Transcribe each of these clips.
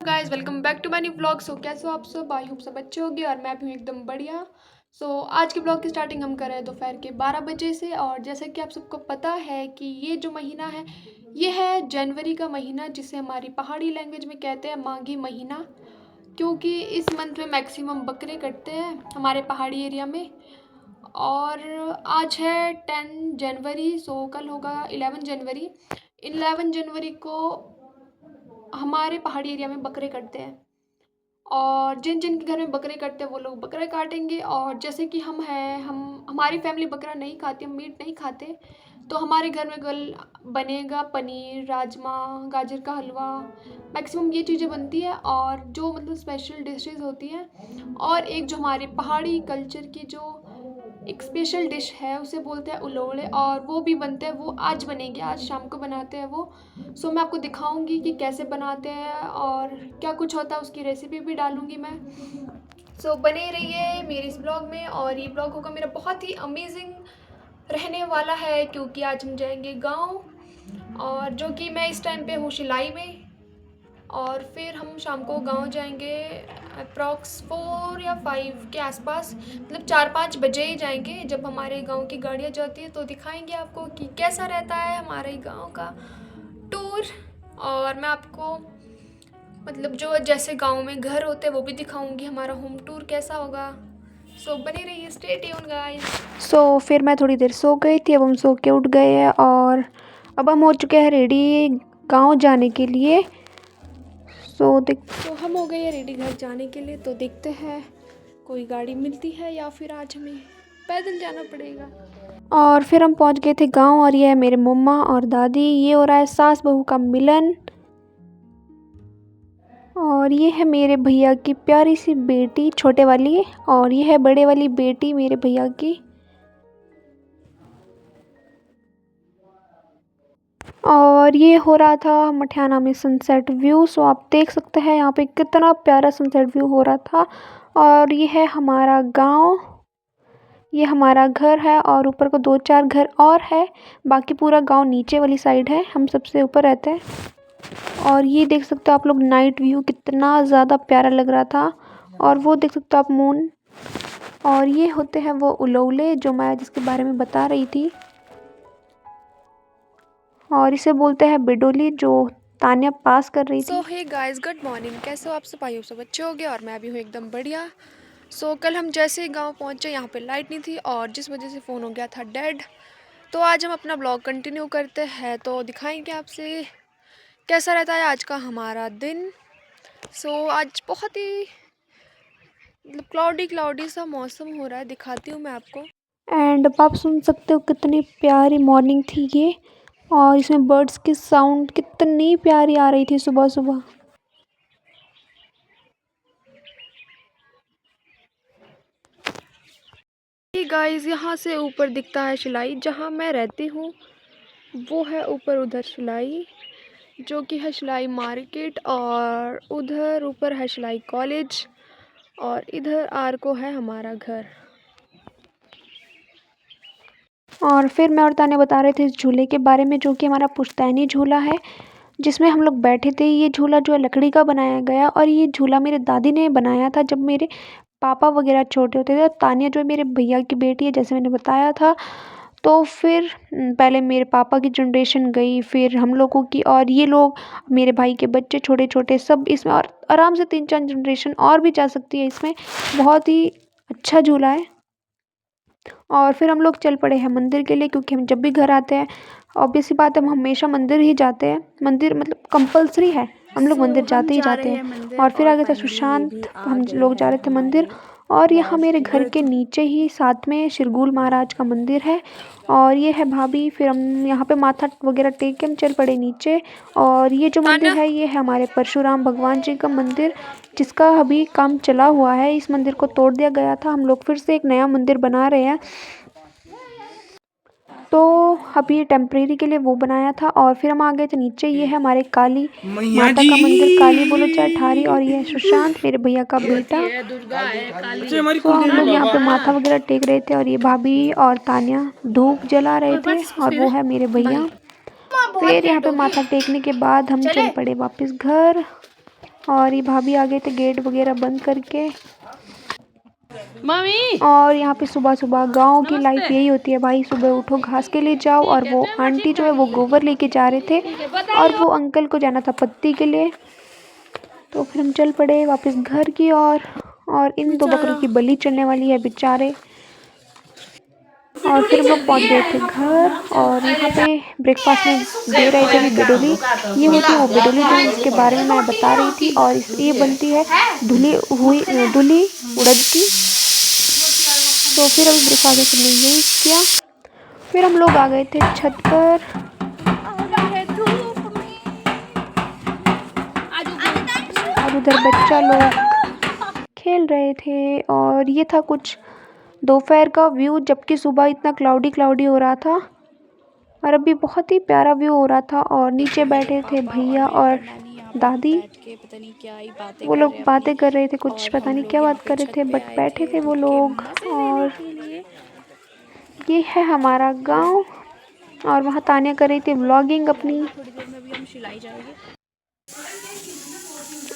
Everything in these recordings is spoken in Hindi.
Guys welcome back to my new vlog. कैसे हो आप सब? आई होप सब अच्छे होंगे और मैं भी हूँ एकदम बढ़िया। आज के ब्लॉग की स्टार्टिंग हम कर रहे हैं दोपहर के 12 बजे से। और जैसा कि आप सबको पता है कि ये जो महीना है ये है जनवरी का महीना, जिसे हमारी पहाड़ी लैंग्वेज में कहते हैं माघी महीना, क्योंकि इस मंथ में मैक्सिमम बकरे कटते हैं हमारे पहाड़ी एरिया में। और आज है 10 जनवरी, कल होगा 11 जनवरी। 11 जनवरी को हमारे पहाड़ी एरिया में बकरे कटते हैं, और जिन जिन के घर में बकरे कटते हैं वो लोग बकरे काटेंगे। और जैसे कि हमारी फैमिली बकरा नहीं खाती, हम मीट नहीं खाते, तो हमारे घर में कल बनेगा पनीर, राजमा, गाजर का हलवा, मैक्सिमम ये चीज़ें बनती है। और जो मतलब स्पेशल डिशेस होती हैं, और एक जो हमारे पहाड़ी कल्चर की जो एक स्पेशल डिश है उसे बोलते हैं उलोड़े, और वो भी बनते हैं। वो आज बनेंगे, आज शाम को बनाते हैं वो। मैं आपको दिखाऊंगी कि कैसे बनाते हैं और क्या कुछ होता है, उसकी रेसिपी भी डालूंगी मैं। बने रहिए मेरे इस ब्लॉग में। और ये ब्लॉग होगा मेरा बहुत ही अमेजिंग रहने वाला है, क्योंकि आज हम जाएंगे गांव, और जो कि मैं इस टाइम पे हूँ शिलाई में। और फिर हम शाम को गांव जाएंगे अप्रॉक्स 4 या 5 के आसपास, मतलब 4-5 बजे ही जाएंगे। जब हमारे गांव की गाड़ियाँ जाती है तो दिखाएंगे आपको कि कैसा रहता है हमारे गांव का टूर। और मैं आपको मतलब जो जैसे गांव में घर होते हैं वो भी दिखाऊंगी, हमारा होम टूर कैसा होगा। बने रहिए, स्टे ट्यून्ड गाइस। फिर मैं थोड़ी देर सो गई थी, अब हम सो के उठ गए हैं और अब हम हो चुके हैं रेडी गांव जाने के लिए। हम हो गए हैं रेडी घर जाने के लिए। तो देखते हैं कोई गाड़ी मिलती है या फिर आज हमें पैदल जाना पड़ेगा। और फिर हम पहुंच गए थे गांव, और ये है मेरे मम्मा और दादी। ये हो रहा है सास बहू का मिलन। और ये है मेरे भैया की प्यारी सी बेटी, छोटे वाली, और ये है बड़े वाली बेटी मेरे भैया की। और ये हो रहा था मठियाना में सनसेट व्यू। आप देख सकते हैं यहाँ पे कितना प्यारा सनसेट व्यू हो रहा था। और ये है हमारा गांव, ये हमारा घर है, और ऊपर को 2-4 घर और है। बाकी पूरा गांव नीचे वाली साइड है, हम सबसे ऊपर रहते हैं। और ये देख सकते हो आप लोग नाइट व्यू, कितना ज़्यादा प्यारा लग रहा था। और वो देख सकते हो आप मून। और ये होते हैं वो उलौले जो मैं जिसके बारे में बता रही थी, और इसे बोलते हैं बिडोली, जो तान्या पास कर रही थी। Hey guys, good morning. कैसे हो आप सब? आई हो सब अच्छे हो गए, और मैं भी हूँ एकदम बढ़िया। कल हम जैसे ही गांव पहुँचे यहाँ पे लाइट नहीं थी, और जिस वजह से फ़ोन हो गया था डेड। तो आज हम अपना ब्लॉग कंटिन्यू करते हैं, तो दिखाएंगे आपसे कैसा रहता है आज का हमारा दिन। आज बहुत ही मतलब क्लाउडी सा मौसम हो रहा है, दिखाती हूँ मैं आपको। एंड आप सुन सकते हो कितनी प्यारी मॉर्निंग थी ये, और इसमें बर्ड्स की साउंड कितनी प्यारी आ रही थी सुबह सुबह। गाइस, यहाँ से ऊपर दिखता है शिलाई, जहाँ मैं रहती हूँ वो है ऊपर, उधर शिलाई जो कि है शिलाई मार्केट, और उधर ऊपर है शिलाई कॉलेज, और इधर आर को है हमारा घर। और फिर मैं और ताने बता रहे थे इस झूले के बारे में, जो कि हमारा पुश्तैनी झूला है, जिसमें हम लोग बैठे थे। ये झूला जो है लकड़ी का बनाया गया, और ये झूला मेरे दादी ने बनाया था जब मेरे पापा वगैरह छोटे होते थे। तानिया जो है मेरे भैया की बेटी है, जैसे मैंने बताया था। तो फिर पहले मेरे पापा की जनरेशन गई, फिर हम लोगों की, और ये लोग मेरे भाई के बच्चे छोटे छोटे सब इसमें, और आराम से 3-4 जनरेशन और भी जा सकती है इसमें। बहुत ही अच्छा झूला है। और फिर हम लोग चल पड़े हैं मंदिर के लिए, क्योंकि हम जब भी घर आते हैं, ऑब्वियस सी बात है, हम हमेशा मंदिर ही जाते हैं। मंदिर मतलब कंपलसरी है, हम लोग मंदिर जाते ही जाते हैं। और फिर आगे था सुशांत, हम लोग जा रहे थे मंदिर। और यहाँ मेरे घर के नीचे ही साथ में शिरगुल महाराज का मंदिर है, और ये है भाभी। फिर हम यहाँ पे माथा वगैरह टेक के हम चल पड़े नीचे। और ये जो मंदिर है ये है हमारे परशुराम भगवान जी का मंदिर, जिसका अभी काम चला हुआ है। इस मंदिर को तोड़ दिया गया था, हम लोग फिर से एक नया मंदिर बना रहे हैं। तो अभी टेम्परेरी के लिए वो बनाया था। और फिर हम आ गए थे नीचे, ये है हमारे काली माता का मंदिर, काली बोलो चाहे ठारी। और ये है सुशांत, मेरे भैया का बेटा। तो हम लोग यहाँ पे माथा वगैरह टेक रहे थे, और ये भाभी और तान्या धूप जला रहे थे, और वो है मेरे भैया। फिर यहाँ पे माथा टेकने के बाद हम चल पड़े वापस घर। और ये भाभी आ गए थे गेट वगैरह बंद करके। मम्मी और यहाँ पे सुबह सुबह गांव की लाइफ यही होती है भाई, सुबह उठो घास के लिए जाओ। और वो आंटी जो है वो गोबर लेके जा रहे थे और वो अंकल को जाना था पत्ती के लिए। तो फिर हम चल पड़े वापस घर की ओर। और इन दो बकरों की बलि चढ़ने वाली है बेचारे। और फिर हम लोग पहुँच गए थे घर। और यहाँ पे ब्रेकफास्ट में दे रहे थे अभी बेडोली। ये होती है वो बेडोली जिसके बारे में मैं बता रही थी। और ये बनती है धुली उड़द की। तो फिर अभी ब्रेकफास्ट हमने यही किया। फिर हम लोग आ गए थे छत पर। और उधर बच्चा लोग खेल रहे थे। और ये था कुछ दोपहर का व्यू, जबकि सुबह इतना क्लाउडी हो रहा था और अभी बहुत ही प्यारा व्यू हो रहा था। और नीचे बैठे थे भैया और दादी। वो लोग बातें कर रहे थे, कुछ पता नहीं क्या बात कर रहे थे, बट बैठे थे वो लोग। और ये है हमारा गांव। और वहाँ तानिया कर रही थी व्लॉगिंग अपनी।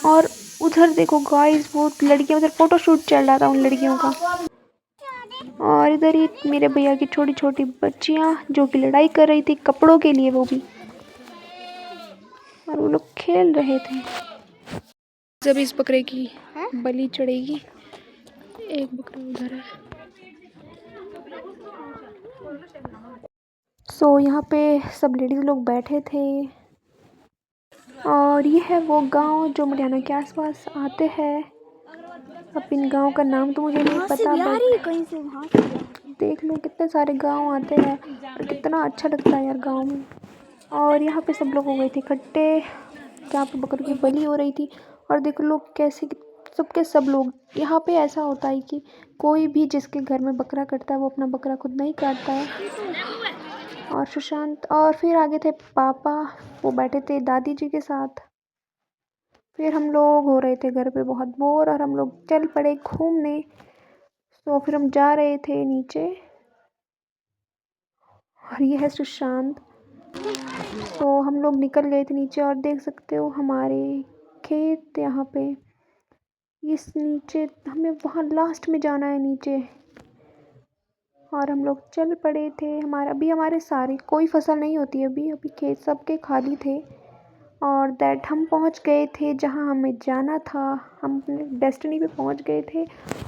और उधर देखो गाइस, वो लड़कियां, उधर फोटो शूट चल रहा था उन लड़कियों का। और इधर ही मेरे भैया की छोटी छोटी बच्चियां जो कि लड़ाई कर रही थी कपड़ों के लिए, वो भी। और वो लोग खेल रहे थे। जब इस बकरे की बलि चढ़ेगी। एक बकरा उधर है। सो यहाँ पे सब लेडीज लोग बैठे थे। और ये है वो गांव जो मटियाना के आसपास आते हैं। अब इन गांव का नाम तो मुझे नहीं पता, बट देख लो कितने सारे गांव आते हैं और कितना अच्छा लगता है यार गांव में। और यहाँ पे सब लोग हो गए थे इकट्ठे जहाँ पे बकरों की बलि हो रही थी। और देख लो कैसे सबके सब लोग। यहाँ पे ऐसा होता है कि कोई भी जिसके घर में बकरा कटता है वो अपना बकरा खुद नहीं काटता है। और सुशांत और फिर आगे थे पापा, वो बैठे थे दादी जी के साथ। फिर हम लोग हो रहे थे घर पे बहुत बोर और हम लोग चल पड़े घूमने। तो फिर हम जा रहे थे नीचे। और ये है सुशांत। तो हम लोग निकल गए थे नीचे और देख सकते हो हमारे खेत यहाँ पे। इस नीचे हमें वहाँ लास्ट में जाना है नीचे। और हम लोग चल पड़े थे। हमारे सारे कोई फसल नहीं होती अभी खेत सबके खाली थे। और दैट हम पहुंच गए थे जहां हमें जाना था। हम अपने डेस्टिनी पे पहुंच गए थे।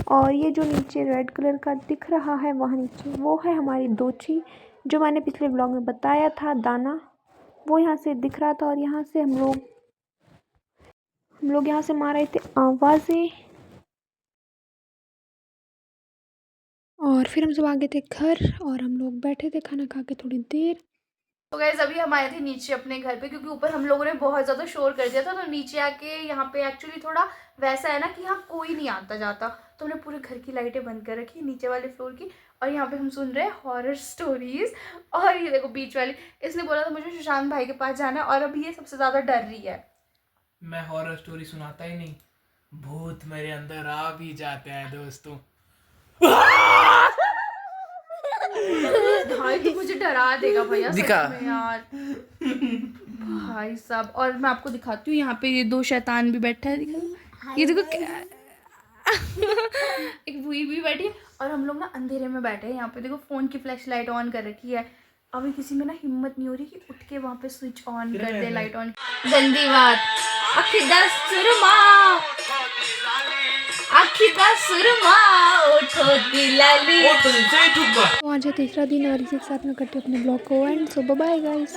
और ये जो नीचे रेड कलर का दिख रहा है वहाँ नीचे वो है हमारी दोची, जो मैंने पिछले ब्लॉग में बताया था, दाना। वो यहाँ से दिख रहा था। और यहाँ से हम लोग यहाँ से मार रहे थे आवाज़ें। और फिर हम सब आ गए थे घर और हम लोग बैठे थे खाना खा के थोड़ी देर। तो गाइस अभी हम आए थे नीचे अपने घर पे, क्योंकि ऊपर हम लोगों ने बहुत ज़्यादा शोर कर दिया था। तो नीचे आके यहाँ पे एक्चुअली थोड़ा वैसा है ना कि यहाँ कोई नहीं आता जाता, तो हमने पूरे घर की लाइटें बंद कर रखी नीचे वाले फ्लोर की। और यहाँ पे हम सुन रहे हैं हॉरर स्टोरीज। और ये देखो बीच वाली, इसने बोला था मुझे सुशांत भाई के पास जाना है और अभी ये सबसे ज़्यादा डर रही है। मैं हॉरर स्टोरी सुनाता ही नहीं, भूत मेरे अंदर आ भी जाते हैं दोस्तों। भाई तो मुझे डरा देगा भैया दिखा सच में यार। भाई साहब, और मैं आपको दिखाती हूँ यहाँ पे ये दो शैतान भी बैठा है, दिखा ये देखो एक बुई भी बैठी है। और हम लोग ना अंधेरे में बैठे हैं यहाँ पे, देखो फोन की फ्लैश लाइट ऑन कर रखी है। अभी किसी में ना हिम्मत नहीं हो रही कि उठ के वहाँ पे स्विच ऑन कर दे, लाइट ऑन। गंदी बात। आखी दा सुरमा उठो दिलाली। तो आज है तीसरा दिन और इसी के साथ मैं करती हूँ अपने ब्लॉग को एंड। So bye guys.